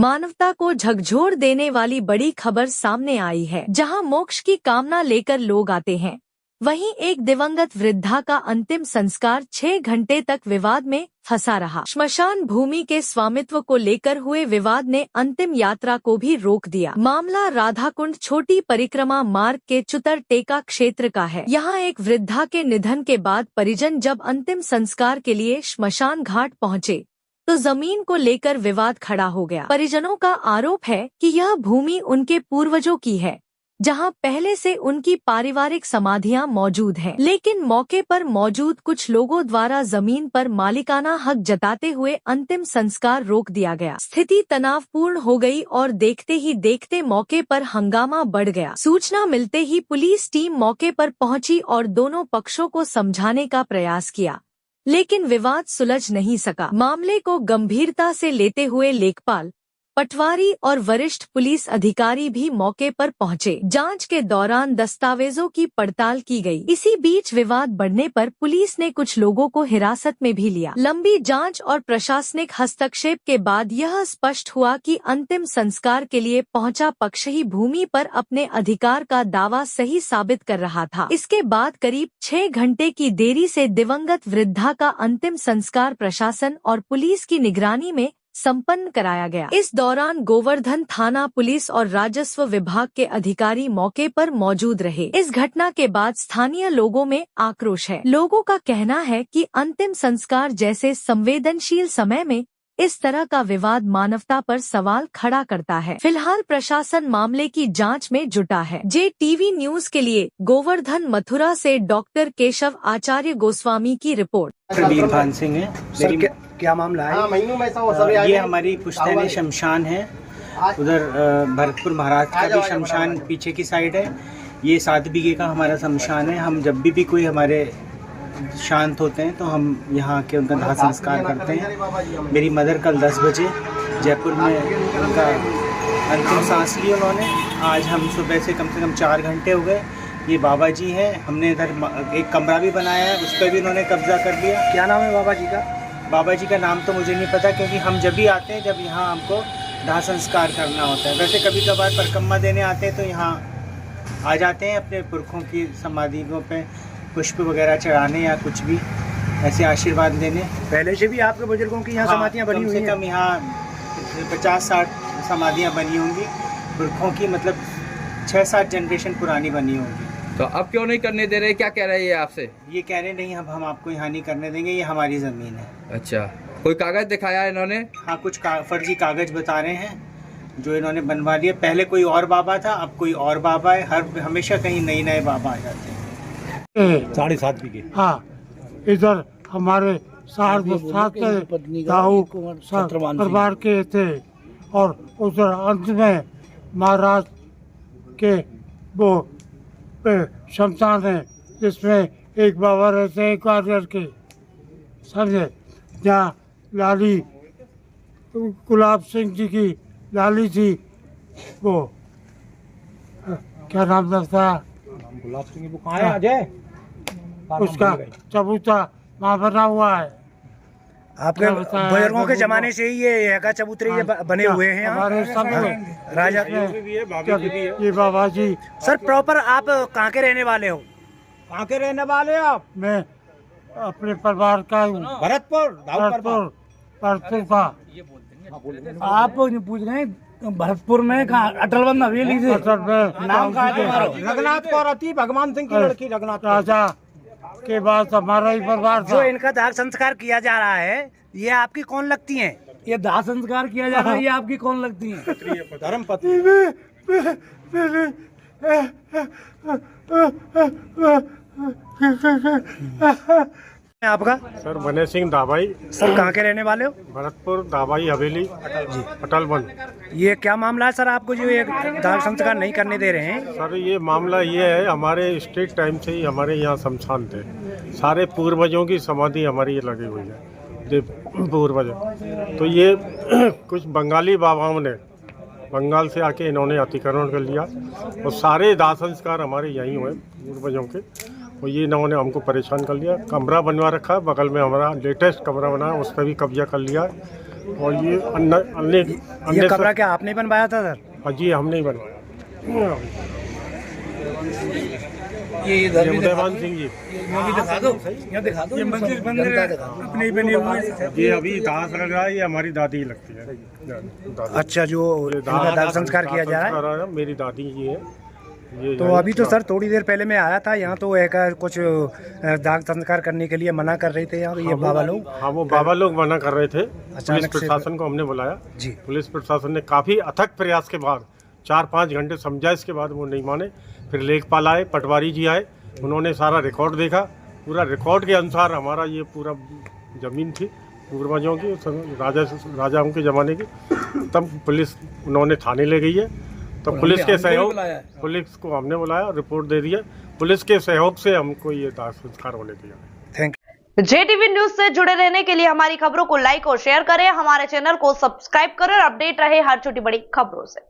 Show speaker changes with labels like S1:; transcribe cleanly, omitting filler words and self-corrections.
S1: मानवता को झकझोर देने वाली बड़ी खबर सामने आई है, जहां मोक्ष की कामना लेकर लोग आते हैं, वहीं एक दिवंगत वृद्धा का अंतिम संस्कार 6 घंटे तक विवाद में फंसा रहा। श्मशान भूमि के स्वामित्व को लेकर हुए विवाद ने अंतिम यात्रा को भी रोक दिया। मामला राधाकुंड छोटी परिक्रमा मार्ग के चुतर टेका क्षेत्र का है। यहाँ एक वृद्धा के निधन के बाद परिजन जब अंतिम संस्कार के लिए श्मशान घाट पहुँचे तो जमीन को लेकर विवाद खड़ा हो गया। परिजनों का आरोप है कि यह भूमि उनके पूर्वजों की है, जहां पहले से उनकी पारिवारिक समाधियां मौजूद हैं। लेकिन मौके पर मौजूद कुछ लोगों द्वारा जमीन पर मालिकाना हक जताते हुए अंतिम संस्कार रोक दिया गया। स्थिति तनावपूर्ण हो गई और देखते ही देखते मौके पर हंगामा बढ़ गया। सूचना मिलते ही पुलिस टीम मौके पर पहुंची और दोनों पक्षों को समझाने का प्रयास किया, लेकिन विवाद सुलझ नहीं सका। मामले को गंभीरता से लेते हुए लेखपाल, पटवारी और वरिष्ठ पुलिस अधिकारी भी मौके पर पहुंचे। जांच के दौरान दस्तावेजों की पड़ताल की गई। इसी बीच विवाद बढ़ने पर पुलिस ने कुछ लोगों को हिरासत में भी लिया। लंबी जांच और प्रशासनिक हस्तक्षेप के बाद यह स्पष्ट हुआ कि अंतिम संस्कार के लिए पहुंचा पक्ष ही भूमि पर अपने अधिकार का दावा सही साबित कर रहा था। इसके बाद करीब 6 घंटे की देरी से दिवंगत वृद्धा का अंतिम संस्कार प्रशासन और पुलिस की निगरानी में संपन्न कराया गया। इस दौरान गोवर्धन थाना पुलिस और राजस्व विभाग के अधिकारी मौके पर मौजूद रहे। इस घटना के बाद स्थानीय लोगों में आक्रोश है। लोगों का कहना है कि अंतिम संस्कार जैसे संवेदनशील समय में इस तरह का विवाद मानवता पर सवाल खड़ा करता है। फिलहाल प्रशासन मामले की जांच में जुटा है। JTV न्यूज के लिए गोवर्धन मथुरा से डॉक्टर केशव आचार्य गोस्वामी की रिपोर्ट।
S2: बीरभान सिंह है।
S3: क्या मामला है?
S2: ये हमारी पुश्तैनी शमशान है। उधर भरतपुर महाराज का भी शमशान पीछे की साइड है। ये 7 बीघे का हमारा शमशान है। हम जब भी कोई हमारे शांत होते हैं तो हम यहाँ आके उनका दाह संस्कार करते हैं। मेरी मदर कल 10 बजे जयपुर में उनका अंतिम सांस ली उन्होंने। आज हम सुबह से कम 4 घंटे हो गए। ये बाबा जी हैं। हमने इधर एक कमरा भी बनाया है, उस पर भी उन्होंने कब्जा कर लिया।
S3: क्या नाम है बाबा जी का?
S2: बाबा जी का नाम तो मुझे नहीं पता, क्योंकि हम जब भी आते हैं, जब यहाँ हमको दाह संस्कार करना होता है। वैसे कभी कभार परिक्रमा देने आते हैं तो यहाँ आ जाते हैं अपने पुरखों की समाधियों पे पुष्प वगैरह चढ़ाने या कुछ भी ऐसे आशीर्वाद देने।
S3: पहले से भी आपके बुजुर्गों की यहाँ समाधियाँ बनी हुई हैं?
S2: कम यहाँ 50-60 समाधियाँ बनी होंगी पुरखों की, मतलब 6-7 जनरेशन पुरानी बनी होंगी।
S4: तो अब क्यों नहीं करने दे रहे? क्या कह रहे हैं ये आपसे?
S2: ये कह रहे नहीं, अब हम आपको यहाँ नहीं करने देंगे, ये हमारी ज़मीन है।
S4: अच्छा, कोई कागज दिखाया इन्होंने?
S2: हाँ, कुछ फर्जी कागज बता रहे हैं जो इन्होंने बनवा लिए। पहले कोई और बाबा था, अब कोई और बाबा है। हमेशा कहीं नए बाबा आ जाते हैं।
S5: 7.5 बीघे।
S6: हाँ, इधर हमारे दाऊ परिवार के थे और उधर अंत में महाराज के वो शमशान है, जिसमें एक बाबा रहते हैं क्वार्टर के, समझे, जहाँ लाली गुलाब सिंह जी की लाली थी, वो क्या नाम लगता है,
S5: गुलाब सिंह वो कहाँ है अजय?
S6: उसका चबूतरा वहाँ बना हुआ है।
S3: आपके बुजुर्गों के जमाने से ही ये का चबूतरे ये बने हुए हैं
S6: हमारे सब
S3: राजा।
S6: ये बाबा जी।
S3: सर, प्रॉपर आप कहाँ के रहने वाले हो?
S5: कहाँ के रहने वाले हो आप?
S6: मैं अपने परिवार का हूँ।
S5: भरतपुर
S6: का।
S3: आप पूछ रहे हैं भरतपुर में कहाँ? अटलबंद हवेली से।
S5: नाम का रघुनाथ कौर थी, भगवान सिंह की लड़की रघुनाथ
S6: राजा के बाद हमारा ही परिवार था।
S3: जो इनका दाह संस्कार किया जा रहा है, ये आपकी कौन लगती हैं? ये दाह संस्कार किया जा रहा है, ये आपकी कौन लगती हैं?
S5: धर्म पत्नी।
S3: आपका?
S5: सर मने सिंह दाबाई।
S3: सर, कहाँ के रहने वाले हो?
S5: भरतपुर दाबाई हवेली अटलबंद।
S3: ये क्या मामला है सर, आपको जो ये दाह संस्कार नहीं करने दे रहे हैं?
S5: सर, ये मामला ये है, हमारे स्टेट टाइम से ही हमारे यहाँ शमशान थे। सारे पूर्वजों की समाधि हमारी ये लगी हुई है, पूर्वज। तो ये कुछ बंगाली बाबाओं ने बंगाल से आके इन्होंने अतिक्रमण कर लिया और सारे दाह संस्कार हमारे यहीं हुए पूर्वजों के। और ये इन्होंने हमको परेशान कर लिया। कमरा बनवा रखा है बगल में, हमारा लेटेस्ट कमरा बना है, उस पर भी कब्जा कर लिया। और ये
S3: ये कब्र क्या आपने बनवाया था सर?
S5: हाँ जी, हमने ही बनवाया।
S3: ये
S5: उदयवान सिंह जी,
S3: दिखा दो, यहाँ दिखा दो। ये मंदिर अपने ही बने हुए हैं।
S5: ये अभी दास लग रहा है, ये हमारी दादी लगती है। दादी।
S3: अच्छा, जो इनका दाह संस्कार किया जा रहा है,
S5: मेरी दादी जी है ये।
S3: तो अभी तो सर थोड़ी देर पहले मैं आया था यहाँ, तो एक कुछ दाह संस्कार करने के लिए मना कर रहे थे यहाँ ये बाबा लोग।
S5: हाँ, वो बाबा लोग मना कर रहे थे। पुलिस प्रशासन को हमने बुलाया
S3: जी।
S5: पुलिस प्रशासन ने काफी अथक प्रयास के बाद 4-5 घंटे समझाइश के बाद वो नहीं माने। फिर लेखपाल आए, पटवारी जी आए, उन्होंने सारा रिकॉर्ड देखा। पूरा रिकॉर्ड के अनुसार हमारा ये पूरा जमीन थी पूर्वजों की, राजाओं के ज़माने की। तब पुलिस उन्होंने थाने ले गई है। तो पुलिस के सहयोग, पुलिस को हमने बुलाया, रिपोर्ट दे दिया। पुलिस के सहयोग से हमको ये दाह संस्कार होने दिया।
S3: थैंक
S7: JTV न्यूज से जुड़े रहने के लिए हमारी खबरों को लाइक और शेयर करें, हमारे चैनल को सब्सक्राइब करें और अपडेट रहे हर छोटी बड़ी खबरों से।